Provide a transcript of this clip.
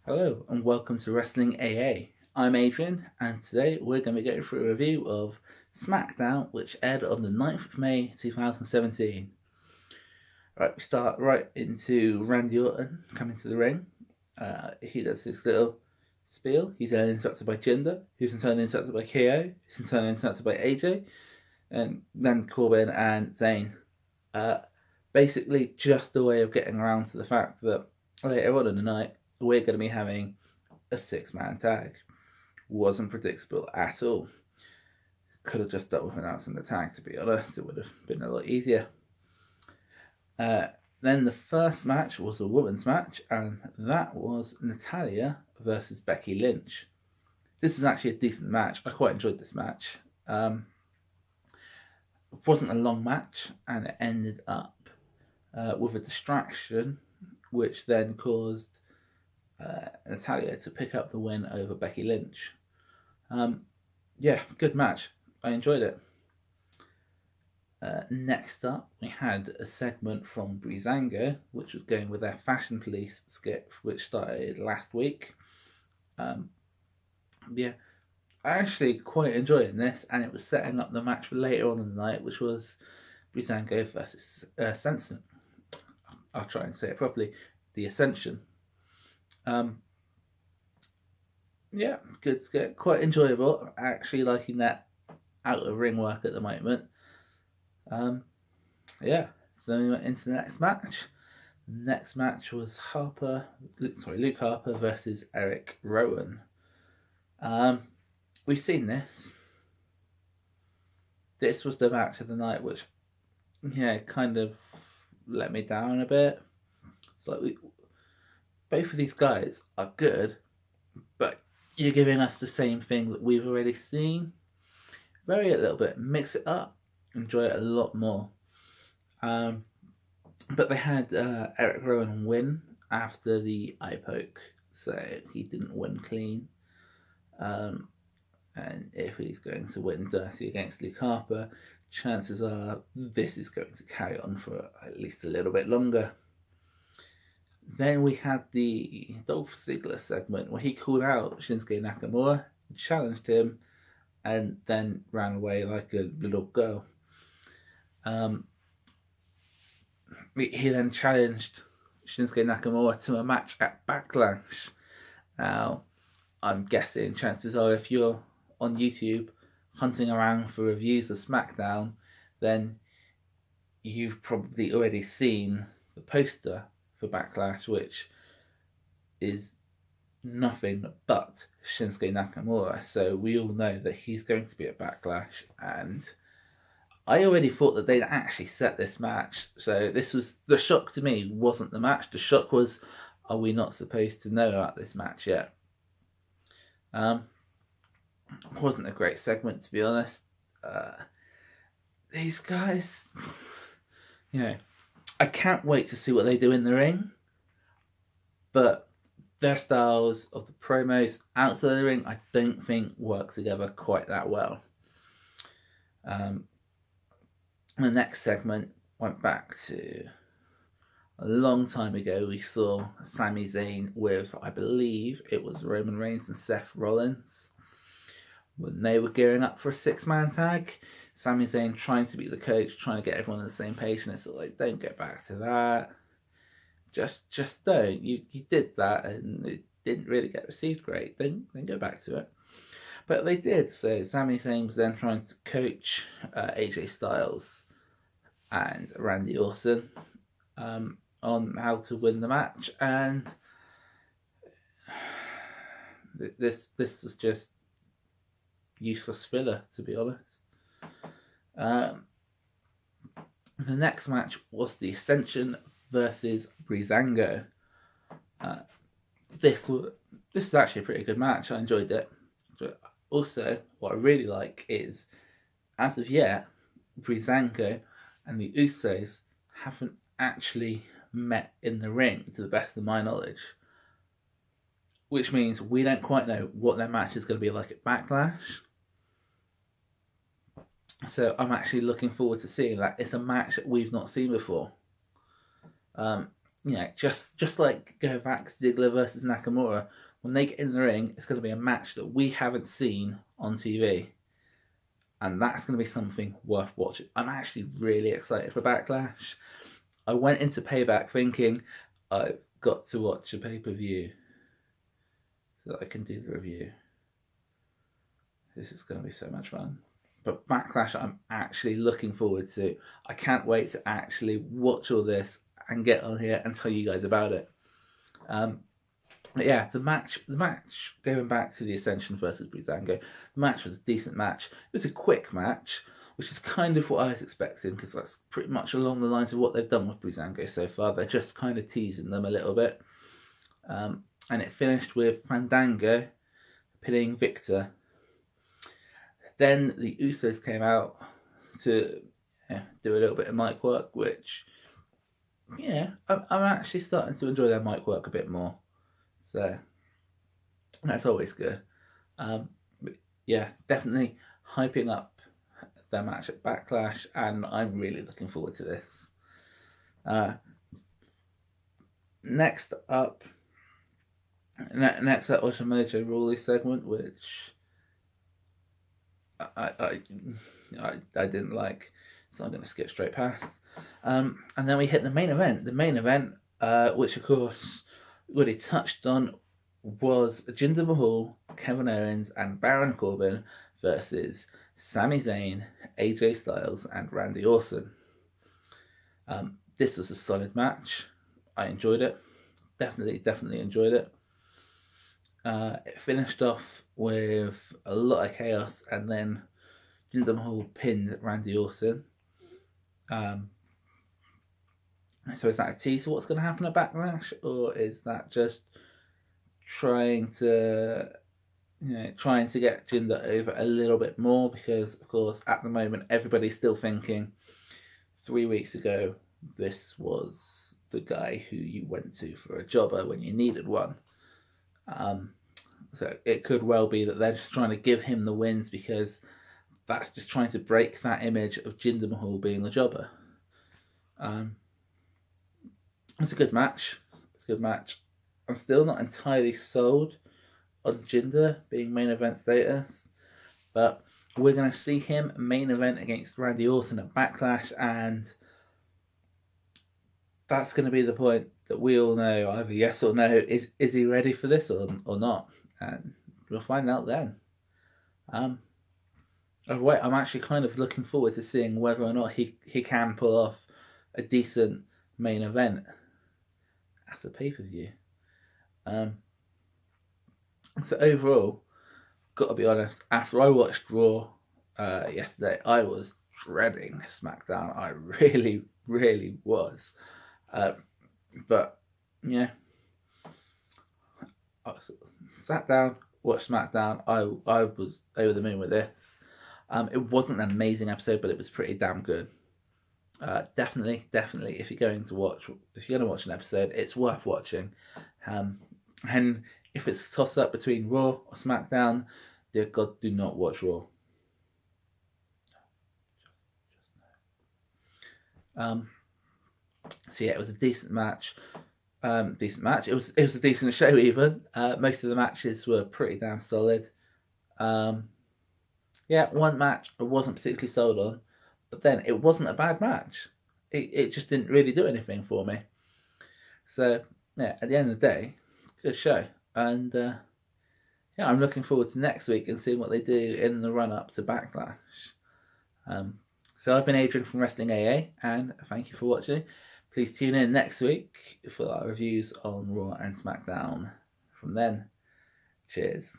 Hello and welcome to Wrestling AA. I'm Adrian and today we're going to be going through a review of Smackdown which aired on the 9th of May 2017. Right, we start right into Randy Orton coming to the ring. He does his little spiel. He's then interrupted by Jinder, who's in turn interrupted by KO, who's in turn interrupted by AJ, and then Corbin and Zayn. Uh, Basically, just a way of getting around to the fact that later on in the night, we're going to be having a six-man tag. Wasn't predictable at all. Could have just dealt with announcing the tag, to be honest. It would have been a lot easier. Uh, then the first match was a women's match, and that was Natalia versus Becky Lynch. This is actually a decent match. I quite enjoyed this match. It wasn't a long match, and it ended up with a distraction, which then caused Natalia to pick up the win over Becky Lynch. Yeah, good match. I enjoyed it. Next up, we had a segment from Breezango, which was going with their Fashion Police skit, which started last week. Yeah, I actually quite enjoyed this, and it was setting up the match for later on in the night, which was Breezango versus Sensen. I'll try and say it properly. The Ascension. Yeah, good skit, quite enjoyable. Actually liking that out of ring work at the moment. Yeah, so then we went into the next match. The next match was Luke Harper versus Eric Rowan. We've seen this. This was the match of the night, which kind of let me down a bit. It's like both of these guys are good, but you're giving us the same thing that we've already seen. Vary it a little bit, mix it up, enjoy it a lot more. But they had Eric Rowan win after the eye poke, so he didn't win clean. And if he's going to win dirty against Luke Harper, chances are this is going to carry on for at least a little bit longer. Then we had the Dolph Ziggler segment where he called out Shinsuke Nakamura, challenged him, and then ran away like a little girl. He then challenged Shinsuke Nakamura to a match at Backlash. Now, I'm guessing chances are if you're on YouTube hunting around for reviews of Smackdown, then you've probably already seen the poster for Backlash, which is nothing but Shinsuke Nakamura. So we all know that he's going to be at Backlash, and I already thought that they'd actually set this match. So this was the shock to me. Wasn't the match? The shock was, are we not supposed to know about this match yet? Wasn't a great segment, to be honest. These guys, I can't wait to see what they do in the ring. But their styles of the promos outside the ring, I don't think work together quite that well. The next segment went back to a long time ago. We saw Sami Zayn with, I believe it was Roman Reigns and Seth Rollins. When they were gearing up for a six-man tag, Sami Zayn trying to be the coach, trying to get everyone on the same page, and it's like, don't get back to that. Just don't. You did that, and it didn't really get received great. Then go back to it. But they did. So Sami Zayn was then trying to coach AJ Styles and Randy Orton on how to win the match, and this was just useless filler, to be honest. The next match was the Ascension versus Breezango. This is actually a pretty good match. I enjoyed it. Also, what I really like is, as of yet, Breezango and the Usos haven't actually met in the ring, to the best of my knowledge. Which means we don't quite know what their match is going to be like at Backlash. So I'm actually looking forward to seeing that. It's a match that we've not seen before. just like going back to Ziggler versus Nakamura, when they get in the ring, it's going to be a match that we haven't seen on TV. And that's going to be something worth watching. I'm actually really excited for Backlash. I went into Payback thinking I've got to watch a pay-per-view so that I can do the review. This is going to be so much fun. But Backlash, I'm actually looking forward to. I can't wait to actually watch all this and get on here and tell you guys about it. But yeah, the match, going back to the Ascension versus Breezango, the match was a decent match. It was a quick match, which is kind of what I was expecting, because that's pretty much along the lines of what they've done with Breezango so far. They're just kind of teasing them a little bit. And it finished with Fandango pinning Victor. Then the Usos came out to do a little bit of mic work, which, I'm actually starting to enjoy their mic work a bit more. So that's always good. But yeah, definitely hyping up their match at Backlash, and I'm really looking forward to this. Next up was a Mojo Rawley segment, which I didn't like, so I'm going to skip straight past. And then we hit the main event. The main event, which of course we already touched on, was Jinder Mahal, Kevin Owens, and Baron Corbin versus Sami Zayn, AJ Styles, and Randy Orton. This was a solid match. I enjoyed it. Definitely enjoyed it. It finished off with a lot of chaos, and then Jinder Mahal pinned Randy Orton. So is that a tease for what's going to happen at Backlash, or is that just trying to get Jinder over a little bit more? Because of course at the moment everybody's still thinking 3 weeks ago this was the guy who you went to for a jobber when you needed one. So it could well be that they're just trying to give him the wins, because that's just trying to break that image of Jinder Mahal being the jobber. It's a good match. I'm still not entirely sold on Jinder being main event status, but we're going to see him main event against Randy Orton at Backlash, and that's going to be the point that we all know either yes or no, is he ready for this or not, and we'll find out then. I'm actually kind of looking forward to seeing whether or not he can pull off a decent main event at a pay-per-view. So overall, got to be honest, after I watched Raw yesterday, I was dreading Smackdown. I really was. But yeah, I sat down, watched Smackdown. I was over the moon with this. It wasn't an amazing episode, but it was pretty damn good. Definitely, if you're going to watch an episode, it's worth watching. And if it's a toss up between Raw or Smackdown, dear God, do not watch Raw. So yeah, it was a decent match. It was a decent show even. Most of the matches were pretty damn solid. Yeah, one match I wasn't particularly sold on, but then it wasn't a bad match. It just didn't really do anything for me. So yeah, at the end of the day, good show. And yeah, I'm looking forward to next week and seeing what they do in the run up to Backlash. So I've been Adrian from Wrestling AA, and thank you for watching. Please tune in next week for our reviews on Raw and Smackdown. From then, cheers.